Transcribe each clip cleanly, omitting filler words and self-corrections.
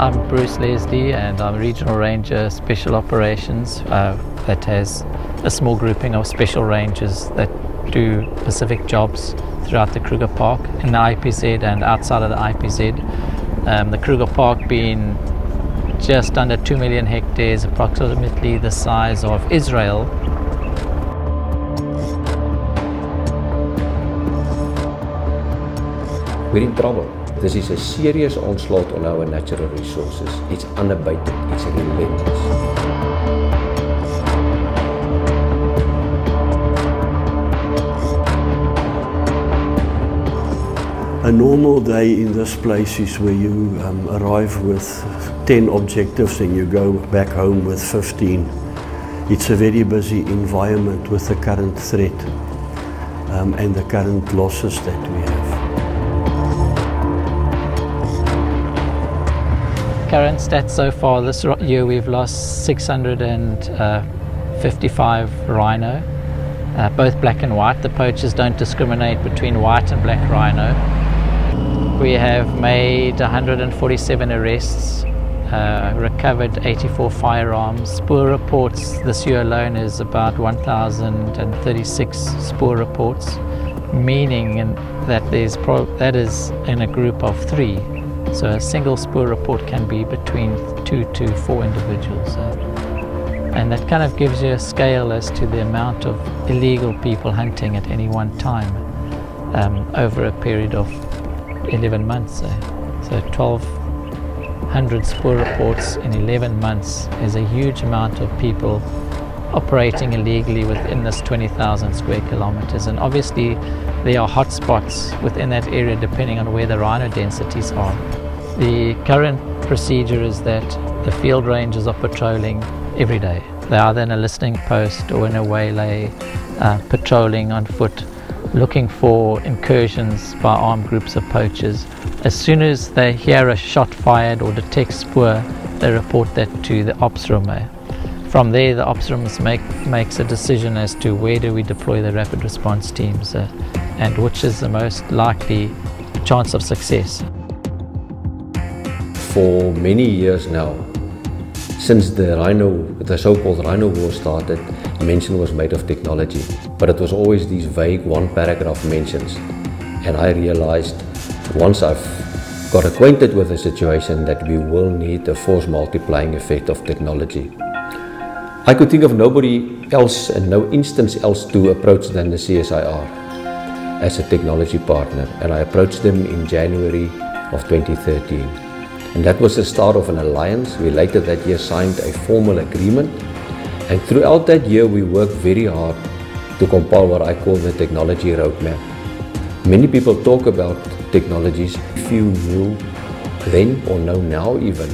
I'm Bruce Leslie and I'm Regional Ranger Special Operations that has a small grouping of special rangers that do specific jobs throughout the Kruger Park in the IPZ and outside of the IPZ. The Kruger Park being just under 2 million hectares, approximately the size of Israel. We're in trouble. This is a serious onslaught on our natural resources. It's unabated, it's relentless. A normal day in this place is where you arrive with 10 objectives and you go back home with 15. It's a very busy environment with the current threat and the current losses that we have. Current stats so far this year, we've lost 655 rhino, both black and white. The poachers don't discriminate between white and black rhino. We have made 147 arrests, recovered 84 firearms. Spoor reports this year alone is about 1,036 spoor reports, meaning that that is in a group of 3. So a single spoor report can be between 2 to 4 individuals. And that kind of gives you a scale as to the amount of illegal people hunting at any one time over a period of 11 months. So 1,200 spoor reports in 11 months is a huge amount of people operating illegally within this 20,000 square kilometers. And obviously there are hotspots within that area depending on where the rhino densities are. The current procedure is that the field rangers are patrolling every day. They're either in a listening post or in a waylay, patrolling on foot, looking for incursions by armed groups of poachers. As soon as they hear a shot fired or detect spoor, they report that to the ops room. From there, the ops room makes a decision as to where do we deploy the rapid response teams and which is the most likely chance of success. For many years now, since the so-called Rhino War started, mention was made of technology, but it was always these vague one-paragraph mentions. And I realized once I've got acquainted with the situation that we will need a force multiplying effect of technology. I could think of nobody else and no instance else to approach than the CSIR as a technology partner, and I approached them in January of 2013. And that was the start of an alliance. We later that year signed a formal agreement, and throughout that year we worked very hard to compile what I call the technology roadmap. Many people talk about technologies. Few knew then or know now even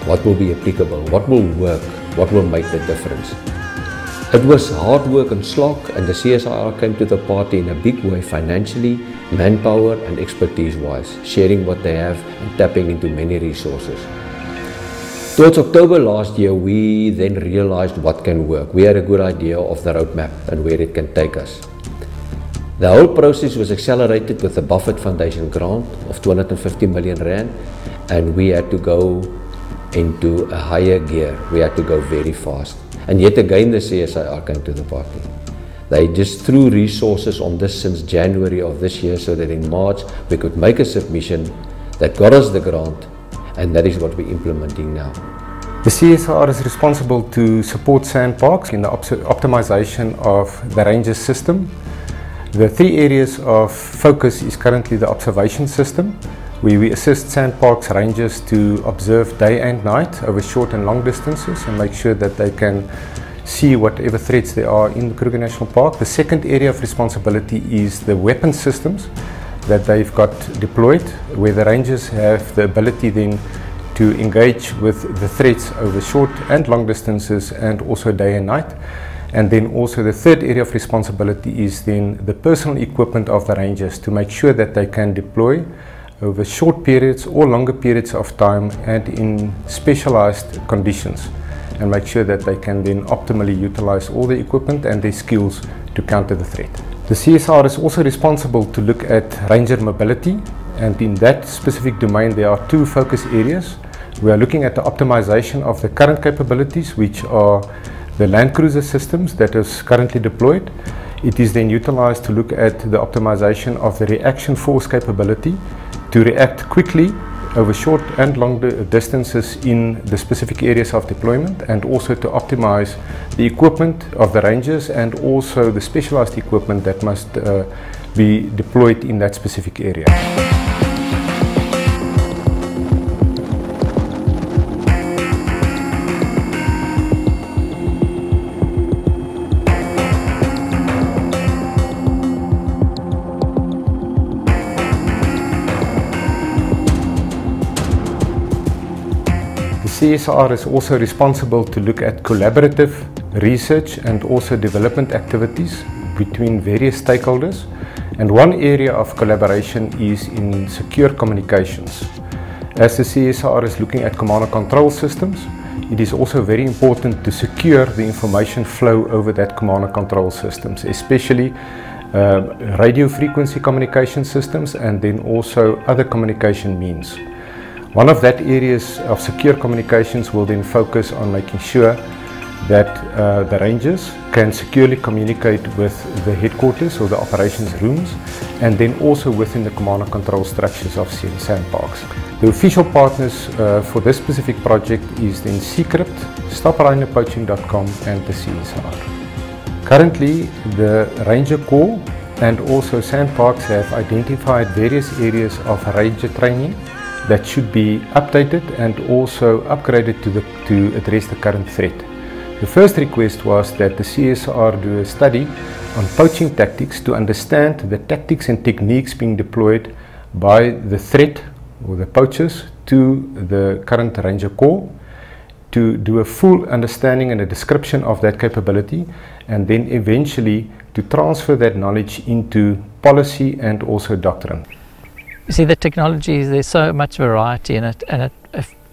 what will be applicable, what will work, what will make the difference. It was hard work and slog, and the CSIR came to the party in a big way financially, manpower and expertise wise, sharing what they have and tapping into many resources. Towards October last year, we then realized what can work. We had a good idea of the roadmap and where it can take us. The whole process was accelerated with the Buffett Foundation grant of 250 million rand, and we had to go into a higher gear. We had to go very fast. And yet again the CSIR came to the party. They just threw resources on this since January of this year so that in March we could make a submission that got us the grant, and that is what we're implementing now. The CSIR is responsible to support sandparks in the optimization of the ranger system. The 3 areas of focus is currently the observation system, where we assist sandparks rangers to observe day and night over short and long distances and make sure that they can see whatever threats there are in the Kruger National Park. The second area of responsibility is the weapon systems that they've got deployed, where the rangers have the ability then to engage with the threats over short and long distances and also day and night. And then also the third area of responsibility is then the personal equipment of the rangers to make sure that they can deploy over short periods or longer periods of time and in specialized conditions, and make sure that they can then optimally utilize all the equipment and their skills to counter the threat. The CSIR is also responsible to look at ranger mobility, and in that specific domain there are 2 focus areas. We are looking at the optimization of the current capabilities, which are the land cruiser systems that is currently deployed. It is then utilized to look at the optimization of the reaction force capability to react quickly over short and long distances in the specific areas of deployment, and also to optimize the equipment of the rangers and also the specialized equipment that must be deployed in that specific area. The CSIR is also responsible to look at collaborative research and also development activities between various stakeholders, and one area of collaboration is in secure communications. As the CSIR is looking at command and control systems, it is also very important to secure the information flow over that command and control systems, especially radio frequency communication systems and then also other communication means. One of that areas of secure communications will then focus on making sure that the rangers can securely communicate with the headquarters or the operations rooms, and then also within the command and control structures of sandparks. The official partners for this specific project is then Secret, StopRhinoPoaching.com and the CSIR. Currently, the Ranger Corps and also sandparks have identified various areas of ranger training that should be updated and also upgraded to address the current threat. The first request was that the CSIR do a study on poaching tactics to understand the tactics and techniques being deployed by the threat or the poachers to the current Ranger Corps, to do a full understanding and a description of that capability, and then eventually to transfer that knowledge into policy and also doctrine. You see, the technology, there's so much variety in it, and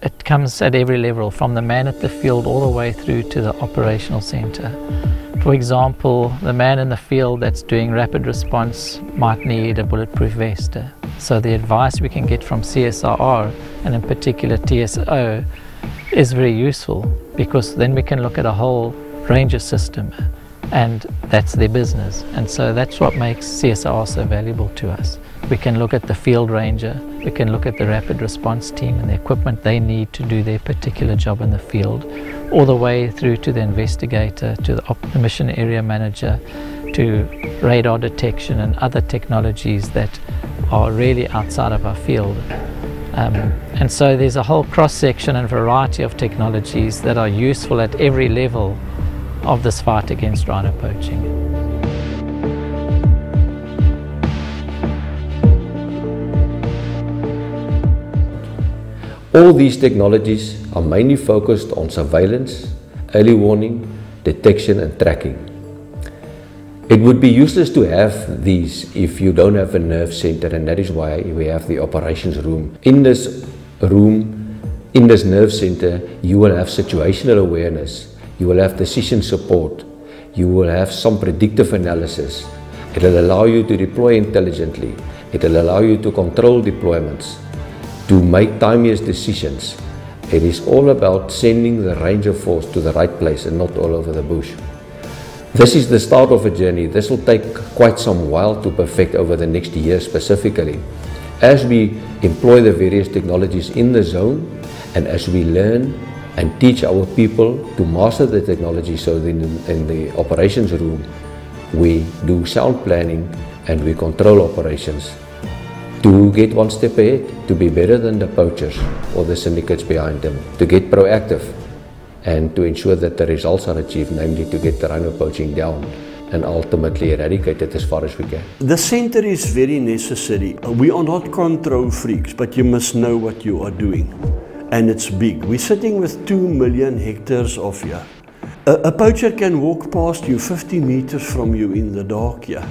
it comes at every level, from the man at the field all the way through to the operational center. For example, the man in the field that's doing rapid response might need a bulletproof vest. So the advice we can get from CSIR, and in particular TSO, is very useful, because then we can look at a whole ranger system, and that's their business. And so that's what makes CSIR so valuable to us. We can look at the field ranger, we can look at the rapid response team and the equipment they need to do their particular job in the field, all the way through to the investigator, to the mission area manager, to radar detection and other technologies that are really outside of our field. And so there's a whole cross-section and variety of technologies that are useful at every level of this fight against rhino poaching. All these technologies are mainly focused on surveillance, early warning, detection and tracking. It would be useless to have these if you don't have a nerve center, and that is why we have the operations room. In this room, in this nerve center, you will have situational awareness, you will have decision support, you will have some predictive analysis. It will allow you to deploy intelligently, it will allow you to control deployments, to make timeliest decisions. It is all about sending the ranger force to the right place and not all over the bush. This is the start of a journey. This will take quite some while to perfect over the next year specifically. As we employ the various technologies in the zone, and as we learn and teach our people to master the technology, so in the operations room we do sound planning and we control operations to get one step ahead, to be better than the poachers or the syndicates behind them, to get proactive and to ensure that the results are achieved, namely to get the rhino poaching down and ultimately eradicate it as far as we can. The center is very necessary. We are not control freaks, but you must know what you are doing. And it's big. We're sitting with 2 million hectares of A poacher can walk past you 50 meters from you in the dark here.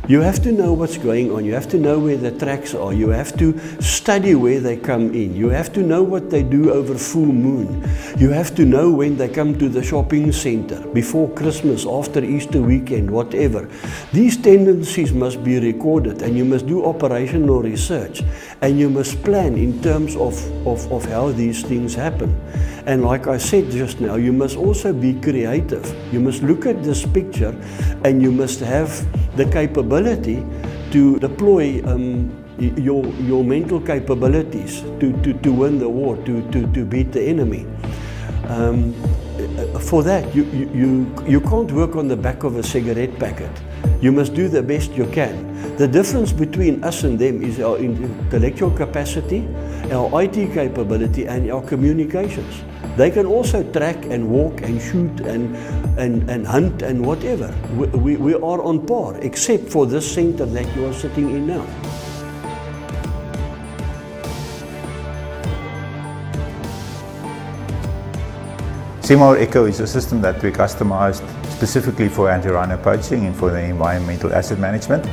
You have to know what's going on. You have to know where the tracks are. You have to study where they come in. You have to know what they do over full moon. You have to know when they come to the shopping center, before Christmas, after Easter weekend, whatever. These tendencies must be recorded, and you must do operational research, and you must plan in terms of how these things happen. And like I said just now, you must also be creative. You must look at this picture, and you must have the capability to deploy your mental capabilities to win the war, to beat the enemy. For that, you can't work on the back of a cigarette packet. You must do the best you can. The difference between us and them is our intellectual capacity, our IT capability, and our communications. They can also track and walk and shoot and hunt and whatever. We are on par, except for this center that you are sitting in now. CSIR Echo is a system that we customized specifically for anti-rhino poaching and for the environmental asset management.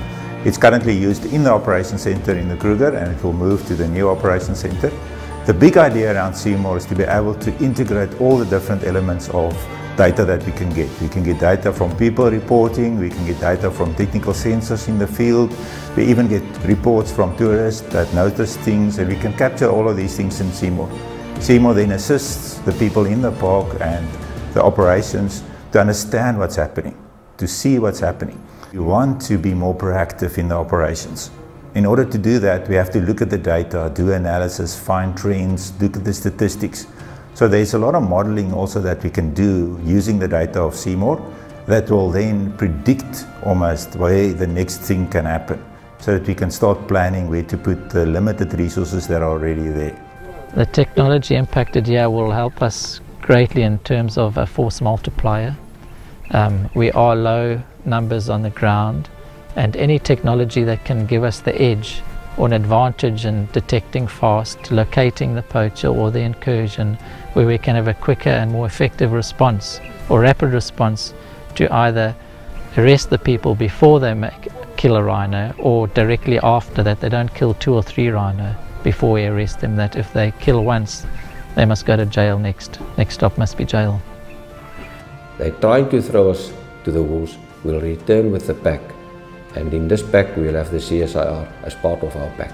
It's currently used in the operations center in the Kruger, and it will move to the new operations center. The big idea around CSIR is to be able to integrate all the different elements of data that we can get. We can get data from people reporting, we can get data from technical sensors in the field, we even get reports from tourists that notice things, and we can capture all of these things in CSIR. CSIR then assists the people in the park and the operations to understand what's happening, to see what's happening. We want to be more proactive in the operations. In order to do that, we have to look at the data, do analysis, find trends, look at the statistics. So there's a lot of modeling also that we can do using the data of CSIR that will then predict almost where the next thing can happen, so that we can start planning where to put the limited resources that are already there. The technology impacted here will help us greatly in terms of a force multiplier. We are low numbers on the ground, and any technology that can give us the edge or an advantage in detecting fast, locating the poacher or the incursion, where we can have a quicker and more effective response or rapid response to either arrest the people before they kill a rhino, or directly after that, they don't kill 2 or 3 rhino before we arrest them, that if they kill once, they must go to jail next. Next stop must be jail. They're trying to throw us to the wolves. We'll return with the pack, and in this pack we'll have the CSIR as part of our pack.